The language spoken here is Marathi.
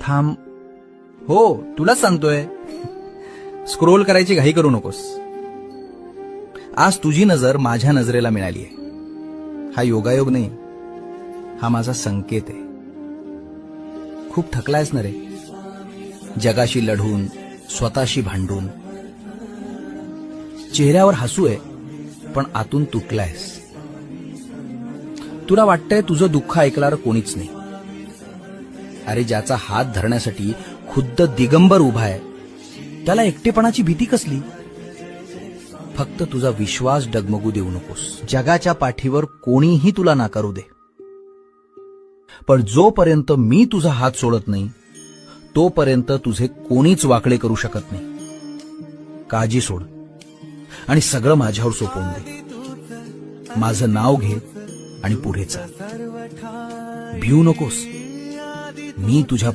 थांब. हो, तुलाच सांगतोय. स्क्रोल करायची घाई करू नकोस. आज तुझी नजर माझ्या नजरेला मिळालीय. हा योगायोग नाही, हा माझा संकेत आहे. खूप थकलायस ना रे, जगाशी लढून, स्वतःशी भांडून. चेहऱ्यावर हसू आहे, पण आतून तुटलायस. तुला वाटतंय तुझं दुःख ऐकणार कोणीच नाही. अरे, ज्याचा हात धरण्यासाठी खुद्द दिगंबर उभा आहे, त्याला एकटेपणाची भीती कसली? फक्त तुझा विश्वास डगमगू देऊ नकोस. जगाच्या पाठीवर कोणीही तुला नाकारू दे, पण जोपर्यंत मी तुझा हात सोडत नाही, तोपर्यंत तुझे कोणीच वाकडे करू शकत नाही. काळजी सोड आणि सगळं माझ्यावर सोपवून दे. माझं नाव घे आणि पुढे चाल. भिवू नकोस. मी तुझ्या